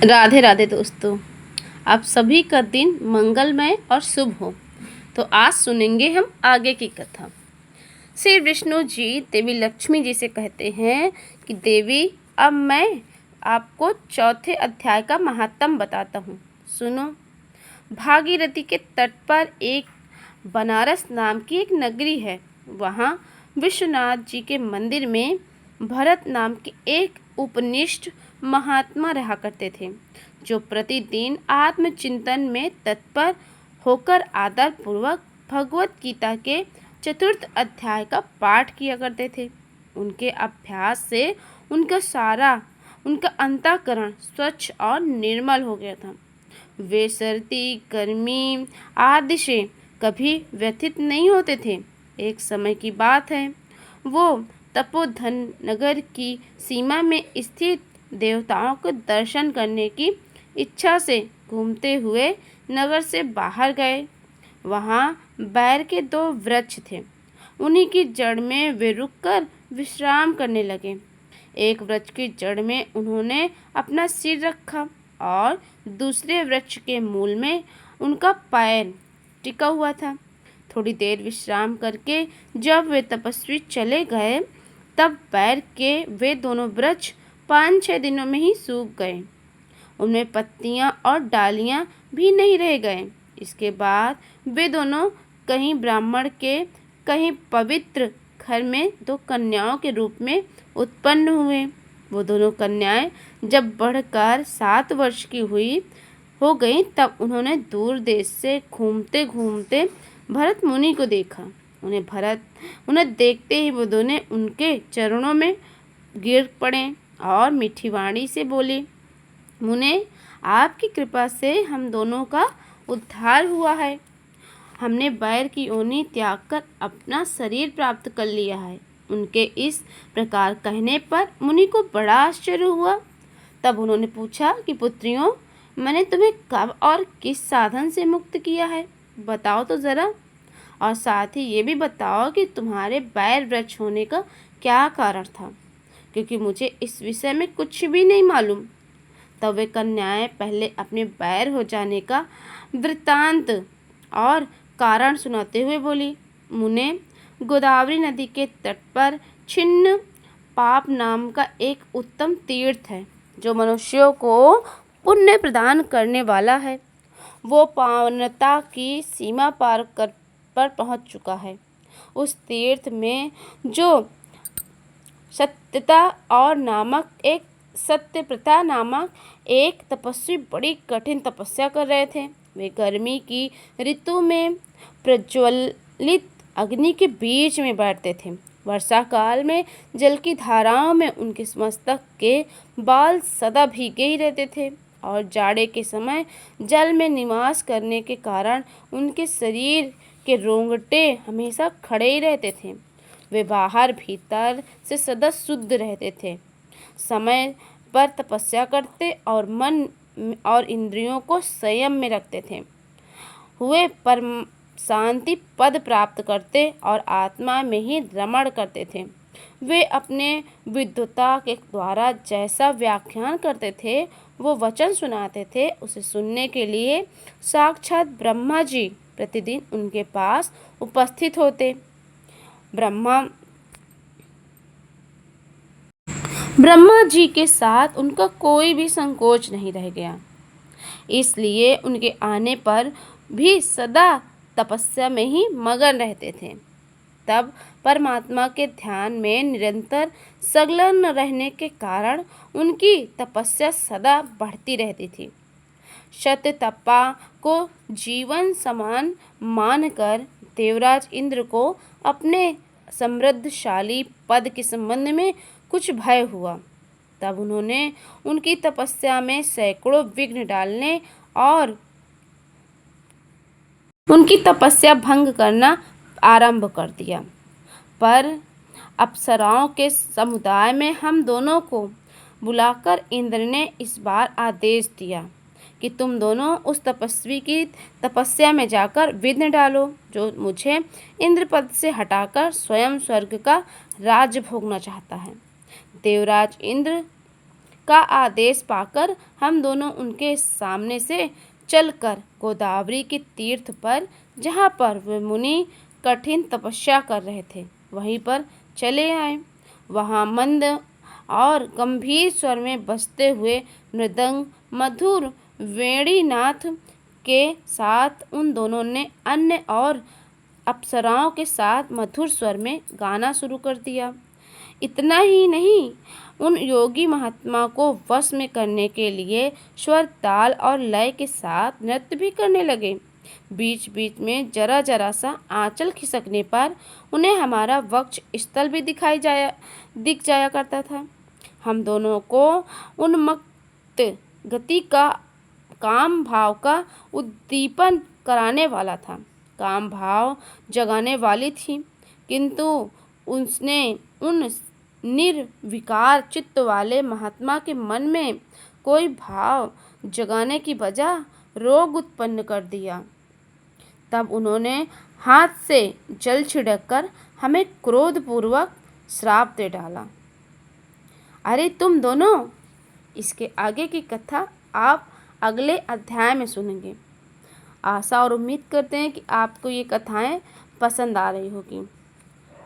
राधे राधे दोस्तों। आप सभी का दिन मंगलमय और शुभ हो। तो आज सुनेंगे हम आगे की कथा। श्री विष्णु जी देवी लक्ष्मी जी से कहते हैं कि देवी, अब मैं आपको चौथे अध्याय का महात्म बताता हूँ, सुनो। भागीरथी के तट पर एक बनारस नाम की एक नगरी है। वहाँ विश्वनाथ जी के मंदिर में भरत नाम के एक उपनिष्ठ महात्मा रहा करते थे, जो प्रतिदिन आत्मचिंतन में तत्पर होकर आदर पूर्वक भगवत गीता के चतुर्थ अध्याय का पाठ किया करते थे। उनके अभ्यास से उनका अंतःकरण स्वच्छ और निर्मल हो गया था। वे सर्दी, गर्मी आदि से कभी व्यथित नहीं होते थे। एक समय की बात है, वो तपोधन नगर की सीमा में स्थित देवताओं को दर्शन करने की इच्छा से घूमते हुए नगर से बाहर गए। वहाँ बैर के 2 वृक्ष थे। उन्हीं की जड़ में वे रुककर विश्राम करने लगे। एक वृक्ष की जड़ में उन्होंने अपना सिर रखा और दूसरे वृक्ष के मूल में उनका पैर टिका हुआ था। थोड़ी देर विश्राम करके जब वे तपस्वी चले गए, तब बैर के वे दोनों वृक्ष 5-6 दिनों में ही सूख गए। उनमें पत्तियां और डालियां भी नहीं रह गए। इसके बाद वे दोनों कहीं ब्राह्मण के, कहीं पवित्र घर में 2 कन्याओं के रूप में उत्पन्न हुए। वो दोनों कन्याएं जब बढ़कर 7 वर्ष की हो गई, तब उन्होंने दूर देश से घूमते घूमते भरत मुनि को देखा। उन्हें देखते ही वो दोनों उनके चरणों में गिर पड़े और मीठी वाणी से बोले, मुने, आपकी कृपा से हम दोनों का उद्धार हुआ है। हमने बैर की योनि त्याग कर अपना शरीर प्राप्त कर लिया है। उनके इस प्रकार कहने पर मुनि को बड़ा आश्चर्य हुआ। तब उन्होंने पूछा कि पुत्रियों, मैंने तुम्हें कब और किस साधन से मुक्त किया है, बताओ तो ज़रा। और साथ ही ये भी बताओ कि तुम्हारे बैर वृक्ष होने का क्या कारण था, क्योंकि मुझे इस विषय में कुछ भी नहीं मालूम। तब वे कन्याएं पहले अपने बैर हो जाने का वृत्तांत और कारण सुनाते हुए बोली, मुने, गोदावरी नदी के तट पर छिन्न पाप नाम का एक उत्तम तीर्थ है, जो मनुष्यों को पुण्य प्रदान करने वाला है। वो पावनता की सीमा पार कर पर पहुंच चुका है। उस तीर्थ में जो सत्यप्रता नामक एक तपस्वी बड़ी कठिन तपस्या कर रहे थे। वे गर्मी की ऋतु में प्रज्वलित अग्नि के बीच में बैठते थे। वर्षा काल में जल की धाराओं में उनके मस्तक के बाल सदा भीगे ही रहते थे और जाड़े के समय जल में निवास करने के कारण उनके शरीर के रोंगटे हमेशा खड़े ही रहते थे। वे बाहर भीतर से सदा शुद्ध रहते थे, समय पर तपस्या करते और मन और इंद्रियों को संयम में रखते थे हुए परम शांति पद प्राप्त करते और आत्मा में ही रमण करते थे। वे अपने विद्वता के द्वारा जैसा व्याख्यान करते थे, वो वचन सुनाते थे, उसे सुनने के लिए साक्षात ब्रह्मा जी प्रतिदिन उनके पास उपस्थित होते। ब्रह्मा जी के साथ उनका कोई भी संकोच नहीं रह गया, इसलिए उनके आने पर भी सदा तपस्या में ही मगन रहते थे। तब परमात्मा के ध्यान में निरंतर संलग्न रहने के कारण उनकी तपस्या सदा बढ़ती रहती थी। सत्य तपा को जीवन समान मानकर देवराज इंद्र को अपने समृद्धशाली पद के संबंध में कुछ भय हुआ। तब उन्होंने उनकी तपस्या में सैकड़ों विघ्न डालने और उनकी तपस्या भंग करना आरंभ कर दिया। पर अप्सराओं के समुदाय में हम दोनों को बुलाकर इंद्र ने इस बार आदेश दिया कि तुम दोनों उस तपस्वी की तपस्या में जाकर विघ्न डालो, जो मुझे इंद्र पद से हटाकर स्वयं स्वर्ग का राज्य भोगना चाहता है। देवराज इंद्र का आदेश पाकर हम दोनों उनके सामने से चलकर गोदावरी के तीर्थ पर, जहाँ पर वे मुनि कठिन तपस्या कर रहे थे, वहीं पर चले आए। वहाँ मंद और गंभीर स्वर में बजते हुए मृदंग मधुर वेणीनाथ के साथ उन दोनों ने अन्य और अप्सराओं के साथ मधुर स्वर में गाना शुरू कर दिया। इतना ही नहीं, उन योगी महात्मा को वश में करने के लिए स्वर, ताल और लय के साथ नृत्य भी करने लगे। बीच बीच में जरा जरा सा आंचल खिसकने पर उन्हें हमारा वक्ष स्थल भी दिख जाया करता था। हम दोनों को उन्मत्त गति का काम भाव का उद्दीपन कराने वाला था, काम भाव जगाने वाली थी, किंतु उसने उन निर्विकार चित्त वाले महात्मा के मन में कोई भाव जगाने की बजाय रोग उत्पन्न कर दिया। तब उन्होंने हाथ से जल छिड़ककर हमें क्रोधपूर्वक श्राप दे डाला। अरे तुम दोनों! इसके आगे की कथा आप अगले अध्याय में सुनेंगे। आशा और उम्मीद करते हैं कि आपको ये कथाएं पसंद आ रही होगी।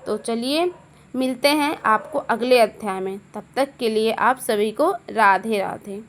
तो चलिए मिलते हैं आपको अगले अध्याय में। तब तक के लिए आप सभी को राधे राधे।